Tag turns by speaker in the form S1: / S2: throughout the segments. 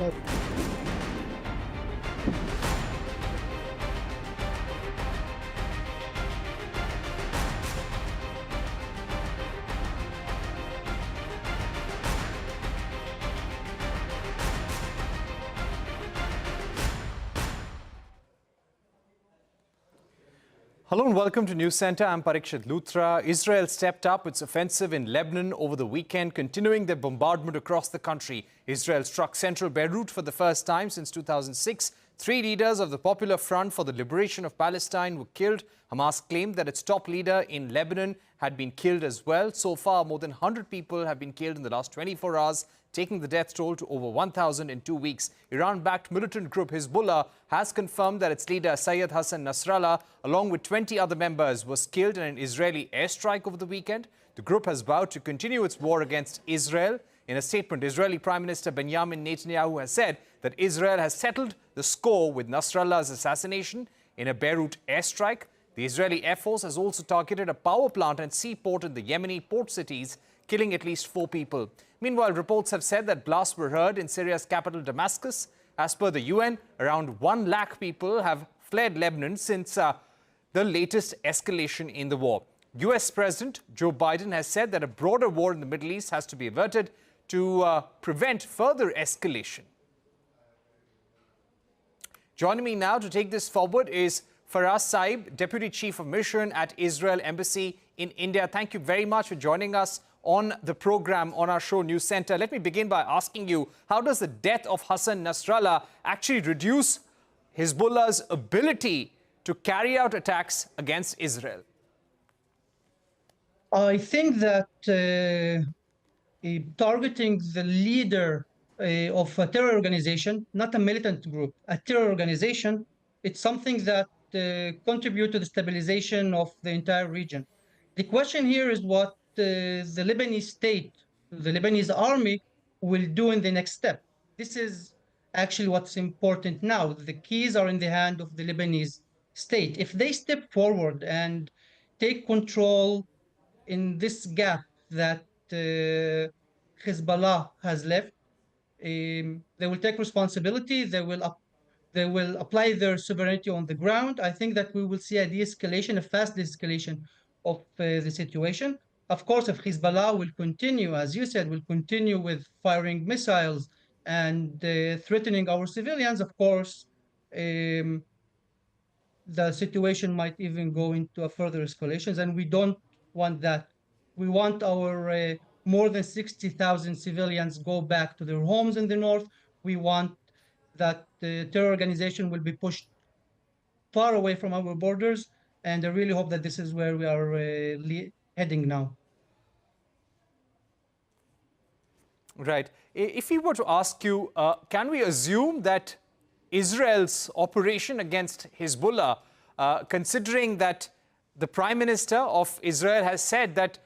S1: Hello and welcome to News Center. I'm Parikshit Luthra. Israel stepped up its offensive in Lebanon over the weekend, continuing their bombardment across the country. Israel struck central Beirut for the first time since 2006. 3 leaders of the Popular Front for the Liberation of Palestine were killed. Hamas claimed that its top leader in Lebanon had been killed as well. So far, more than 100 people have been killed in the last 24 hours, taking the death toll to over 1,000 in 2 weeks. Iran-backed militant group Hezbollah has confirmed that its leader Syed Hassan Nasrallah, along with 20 other members, was killed in an Israeli airstrike over the weekend. The group has vowed to continue its war against Israel. In a statement, Israeli Prime Minister Benjamin Netanyahu has said that Israel has settled the score with Nasrallah's assassination in a Beirut airstrike. The Israeli Air Force has also targeted a power plant and seaport in the Yemeni port cities, killing at least 4 people. Meanwhile, reports have said that blasts were heard in Syria's capital, Damascus. As per the UN, around 1 lakh people have fled Lebanon since the latest escalation in the war. US President Joe Biden has said that a broader war in the Middle East has to be averted to prevent further escalation. Joining me now to take this forward is Fares Saeb, Deputy Chief of Mission at Israel Embassy in India. Thank you very much for joining us on the program, on our show News Center. Let me begin by asking you, how does the death of Hassan Nasrallah actually reduce Hezbollah's ability to carry out attacks against Israel?
S2: I think that targeting the leader of a terror organization, not a militant group, a terror organization, it's something that contributes to the stabilization of the entire region. The question here is what the Lebanese state, the Lebanese army will do in the next step. This is actually what's important now. The keys are in the hand of the Lebanese state. If they step forward and take control in this gap that Hezbollah has left, they will take responsibility. They will apply their sovereignty on the ground. I think that we will see a de-escalation, a fast de-escalation of the situation. Of course, if Hezbollah will continue, as you said, will continue with firing missiles and threatening our civilians, of course, the situation might even go into a further escalations, and we don't want that. We want our more than 60,000 civilians go back to their homes in the north. We want that the terror organization will be pushed far away from our borders, and I really hope that this is where we are heading now.
S1: Right. If we were to ask you, can we assume that Israel's operation against Hezbollah, considering that the Prime Minister of Israel has said that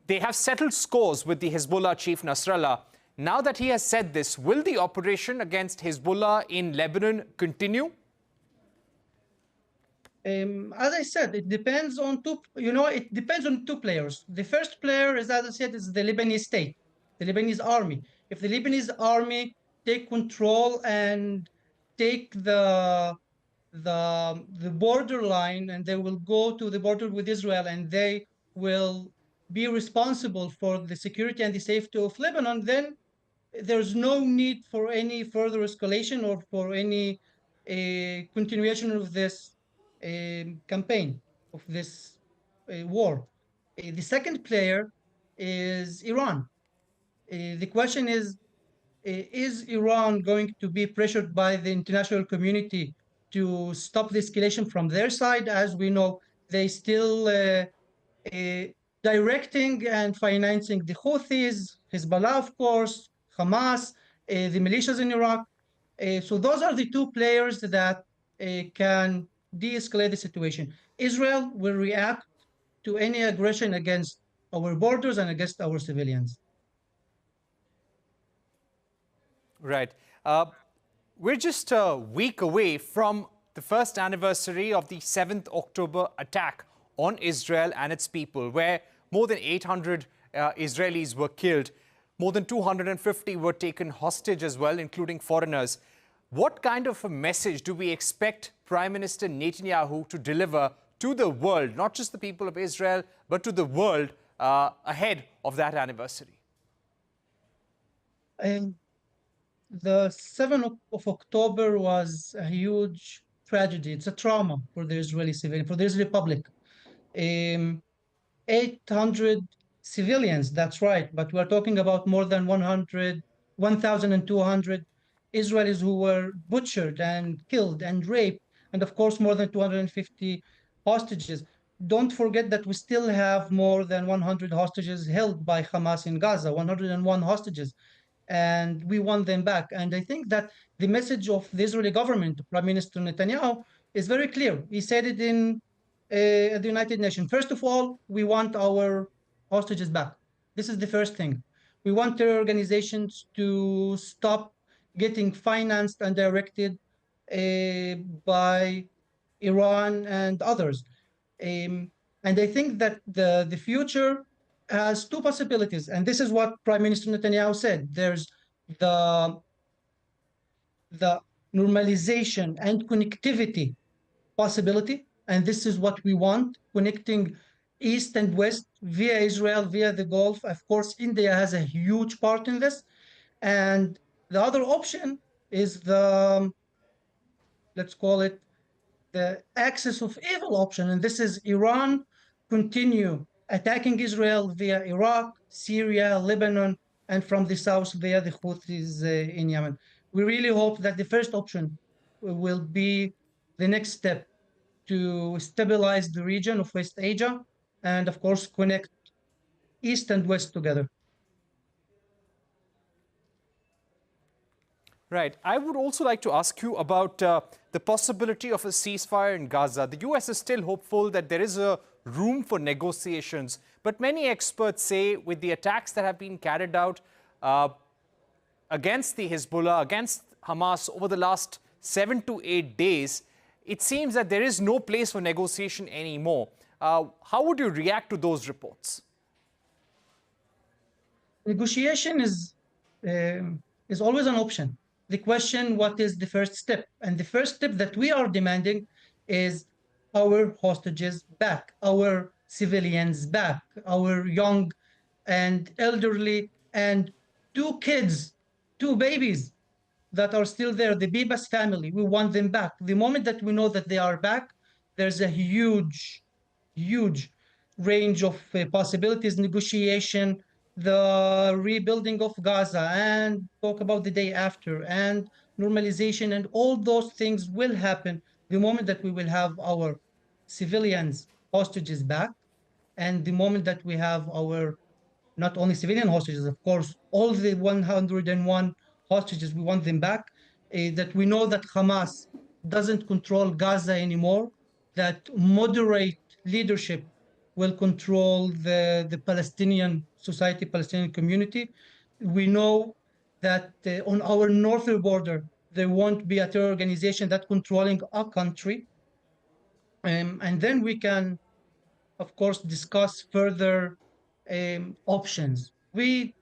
S1: they have settled scores with the Hezbollah chief Nasrallah, now that he has said this, will the operation against Hezbollah in Lebanon continue?
S2: As I said, it depends on it depends on 2 players. The first player is, as I said, is the Lebanese state, the Lebanese army. If the Lebanese army take control and take the borderline, and they will go to the border with Israel, and they will be responsible for the security and the safety of Lebanon, then there's no need for any further escalation or for any continuation of this campaign, of this war. The second player is Iran. The question is Iran going to be pressured by the international community to stop the escalation from their side? As we know, they still directing and financing the Houthis, Hezbollah, of course, Hamas, the militias in Iraq. So those are the 2 players that can de-escalate the situation. Israel will react to any aggression against our borders and against our civilians.
S1: Right. We're just a week away from the first anniversary of the 7th October attack on Israel and its people, where more than 800 Israelis were killed. More than 250 were taken hostage as well, including foreigners. What kind of a message do we expect Prime Minister Netanyahu to deliver to the world, not just the people of Israel, but to the world ahead of that anniversary?
S2: And the 7th of October was a huge tragedy. It's a trauma for the Israeli civilian, for the Israeli public. 800 civilians, that's right, but we're talking about more than 1,200 Israelis who were butchered and killed and raped, and of course, more than 250 hostages. Don't forget that we still have more than 100 hostages held by Hamas in Gaza, 101 hostages, and we want them back. And I think that the message of the Israeli government, Prime Minister Netanyahu, is very clear. He said it in at the United Nations. First of all, we want our hostages back. This is the first thing. We want terror organizations to stop getting financed and directed by Iran and others. And I think that the future has two possibilities. And this is what Prime Minister Netanyahu said. There's the normalization and connectivity possibility. And this is what we want, connecting East and West via Israel, via the Gulf. Of course, India has a huge part in this. And the other option is the, let's call it, the axis of evil option. And this is Iran continue attacking Israel via Iraq, Syria, Lebanon, and from the south via the Houthis in Yemen. We really hope that the first option will be the next step to stabilize the region of West Asia and, of course, connect East and West together.
S1: Right. I would also like to ask you about the possibility of a ceasefire in Gaza. The U.S. is still hopeful that there is a room for negotiations. But many experts say with the attacks that have been carried out against the Hezbollah, against Hamas over the last 7 to 8 days, it seems that there is no place for negotiation anymore. How would you react to those reports?
S2: Negotiation is always an option. The question, what is the first step? And the first step that we are demanding is our hostages back, our civilians back, our young and elderly and 2 kids, 2 babies that are still there, the Bibas family. We want them back. The moment that we know that they are back, there's a huge range of possibilities, negotiation, the rebuilding of Gaza, and talk about the day after, and normalization, and all those things will happen the moment that we will have our civilians hostages back, and the moment that we have our not only civilian hostages, of course, all the 101 hostages, we want them back, that we know that Hamas doesn't control Gaza anymore, that moderate leadership will control the Palestinian society, Palestinian community. We know that on our northern border, there won't be a terror organization that's controlling a country. And then we can, of course, discuss further options. We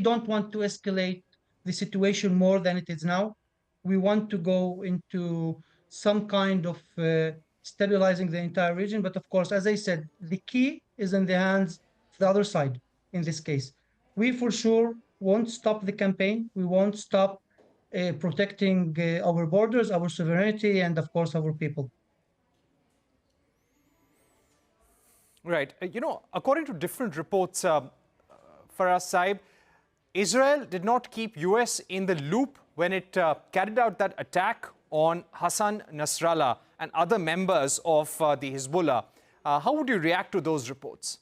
S2: don't want to escalate the situation more than it is now. We want to go into some kind of stabilizing the entire region. But of course, as I said, the key is in the hands of the other side in this case. We for sure won't stop the campaign. We won't stop protecting our borders, our sovereignty, and of course, our people.
S1: Right. You know, according to different reports, Fares Saeb, Israel did not keep US in the loop when it carried out that attack on Hassan Nasrallah and other members of the Hezbollah. How would you react to those reports?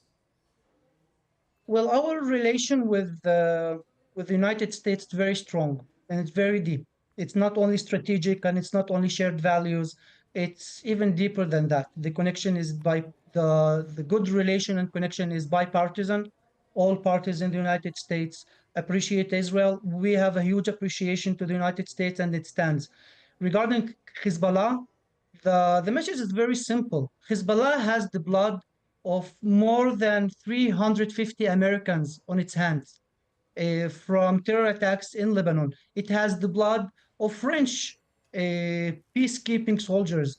S2: Well, our relation with the United States is very strong and it's very deep. It's not only strategic and it's not only shared values. It's even deeper than that. The connection is by the good relation and connection is bipartisan. All parties in the United States appreciate Israel. We have a huge appreciation to the United States and its stands. Regarding Hezbollah, the message is very simple. Hezbollah has the blood of more than 350 Americans on its hands. from terror attacks in Lebanon. It has the blood of French peacekeeping soldiers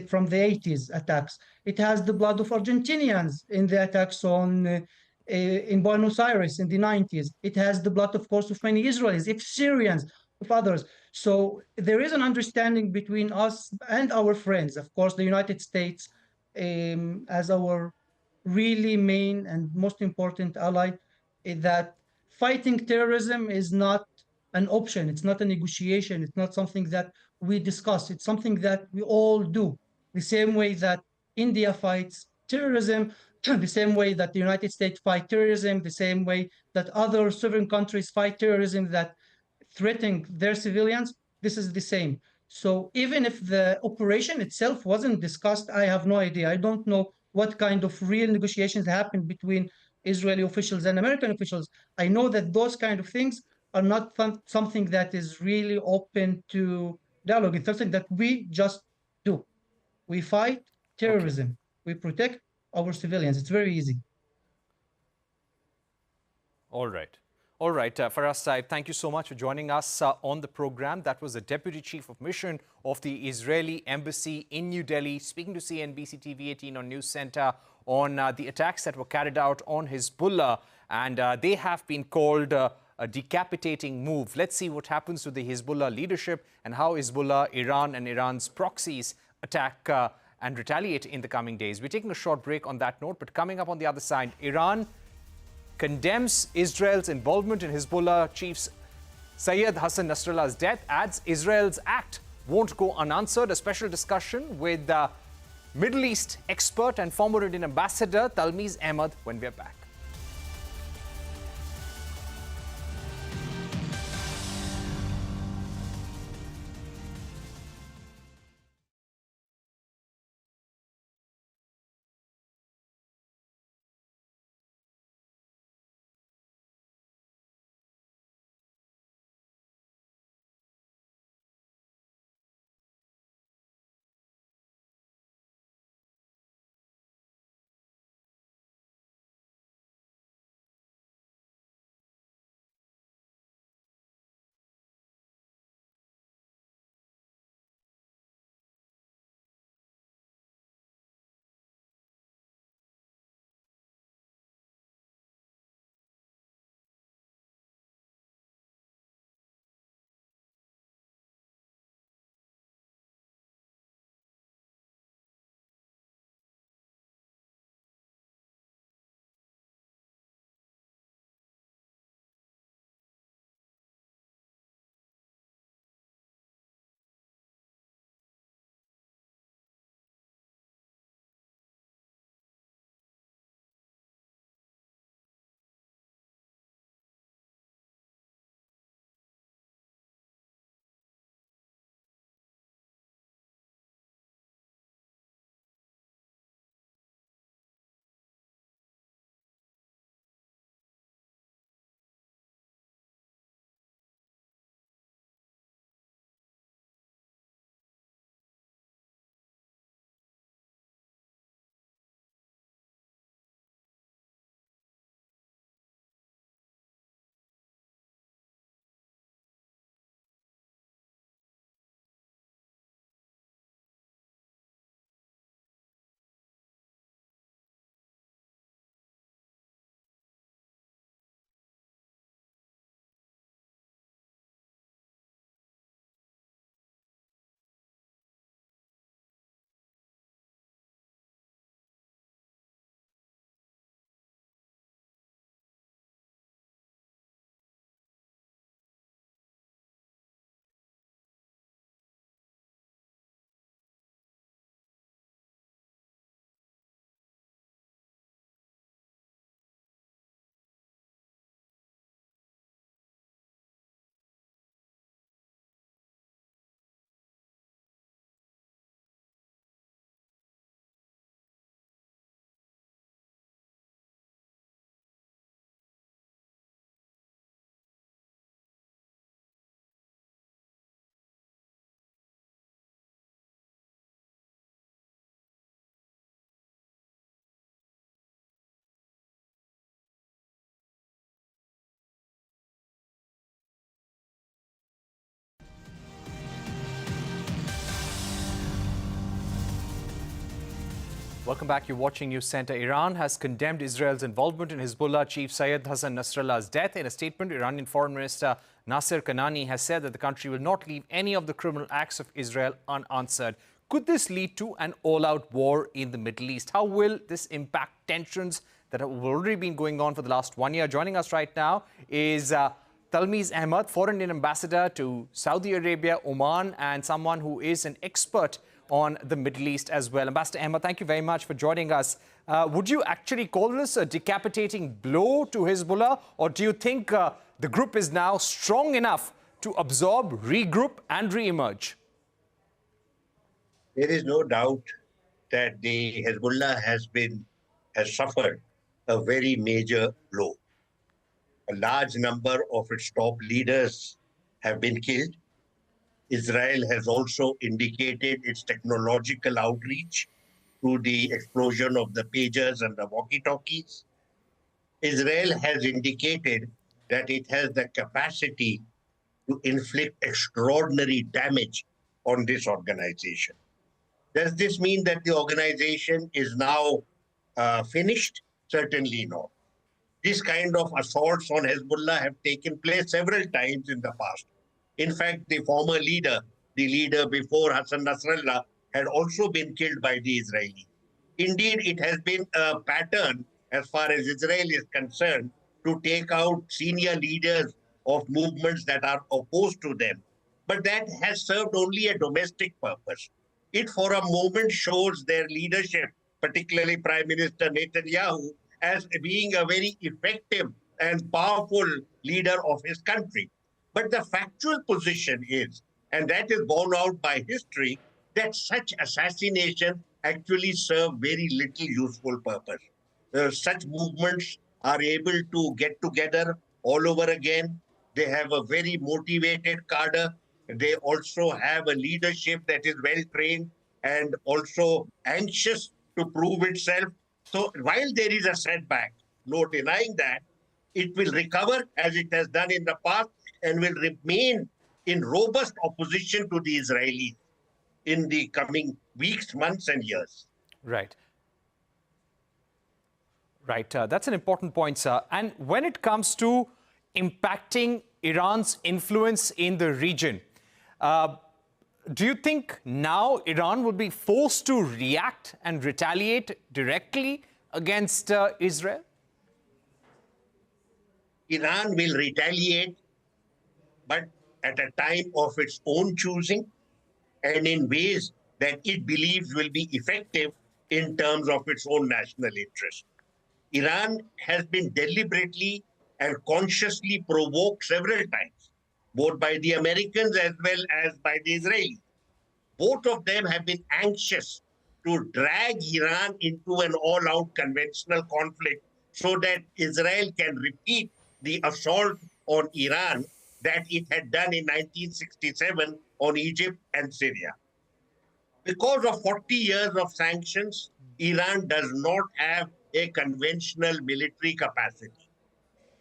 S2: from the 80s attacks. It has the blood of Argentinians in the attacks in Buenos Aires in the 90s. It has the blood, of course, of many Israelis, if Syrians, of others. So there is an understanding between us and our friends, of course, the United States as our really main and most important ally, that fighting terrorism is not an option. It's not a negotiation. It's not something that we discuss. It's something that we all do. The same way that India fights terrorism, the same way that the United States fight terrorism, the same way that other sovereign countries fight terrorism that threaten their civilians, this is the same. So even if the operation itself wasn't discussed, I have no idea. I don't know what kind of real negotiations happened between Israeli officials and American officials. I know that those kind of things are not something that is really open to dialogue. It's something that we just do. We fight
S1: Okay.
S2: terrorism. We protect our civilians. It's very easy.
S1: All right. All right, Fares Saeb, thank you so much for joining us on the program. That was the Deputy Chief of Mission of the Israeli Embassy in New Delhi, speaking to CNBC-TV18 on News Center on the attacks that were carried out on Hezbollah. And they have been called a decapitating move. Let's see what happens to the Hezbollah leadership and how Hezbollah, Iran and Iran's proxies attack and retaliate in the coming days. We're taking a short break on that note, but coming up on the other side, Iran condemns Israel's involvement in Hezbollah chief's Syed Hassan Nasrallah's death, adds Israel's act won't go unanswered. A special discussion with Middle East expert and former Indian ambassador Talmiz Ahmed when we're back. Welcome back. You're watching News Center. Iran has condemned Israel's involvement in Hezbollah chief Syed Hassan Nasrallah's death. In a statement, Iranian Foreign Minister Nasser Kanani has said that the country will not leave any of the criminal acts of Israel unanswered. Could this lead to an all-out war in the Middle East? How will this impact tensions that have already been going on for the last 1 year? Joining us right now is Talmiz Ahmed, foreign ambassador to Saudi Arabia, Oman, and someone who is an expert on the Middle East as well. Ambassador Ahmed, thank you very much for joining us. Would you actually call this a decapitating blow to Hezbollah, or do you think the group is now strong enough to absorb, regroup, and re-emerge?
S3: There is no doubt that the Hezbollah has suffered a very major blow. A large number of its top leaders have been killed. Israel has also indicated its technological outreach through the explosion of the pagers and the walkie-talkies. Israel has indicated that it has the capacity to inflict extraordinary damage on this organization. Does this mean that the organization is now finished? Certainly not. This kind of assaults on Hezbollah have taken place several times in the past. In fact, the former leader, the leader before Hassan Nasrallah, had also been killed by the Israelis. Indeed, it has been a pattern, as far as Israel is concerned, to take out senior leaders of movements that are opposed to them. But that has served only a domestic purpose. It for a moment shows their leadership, particularly Prime Minister Netanyahu, as being a very effective and powerful leader of his country. But the factual position is, and that is borne out by history, that such assassinations actually serve very little useful purpose. Such movements are able to get together all over again. They have a very motivated cadre. They also have a leadership that is well trained and also anxious to prove itself. So while there is a setback, no denying that, it will recover as it has done in the past and will remain in robust opposition to the Israelis in the coming weeks, months, and years.
S1: Right. Right. That's an important point, sir. And when it comes to impacting Iran's influence in the region, do you think now Iran will be forced to react and retaliate directly against Israel?
S3: Iran will retaliate, but at a time of its own choosing and in ways that it believes will be effective in terms of its own national interest. Iran has been deliberately and consciously provoked several times, both by the Americans as well as by the Israelis. Both of them have been anxious to drag Iran into an all-out conventional conflict so that Israel can repeat the assault on Iran that it had done in 1967 on Egypt and Syria. Because of 40 years of sanctions, Iran does not have a conventional military capacity.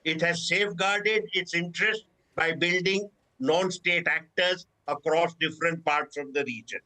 S3: It has safeguarded its interests by building non-state actors across different parts of the region.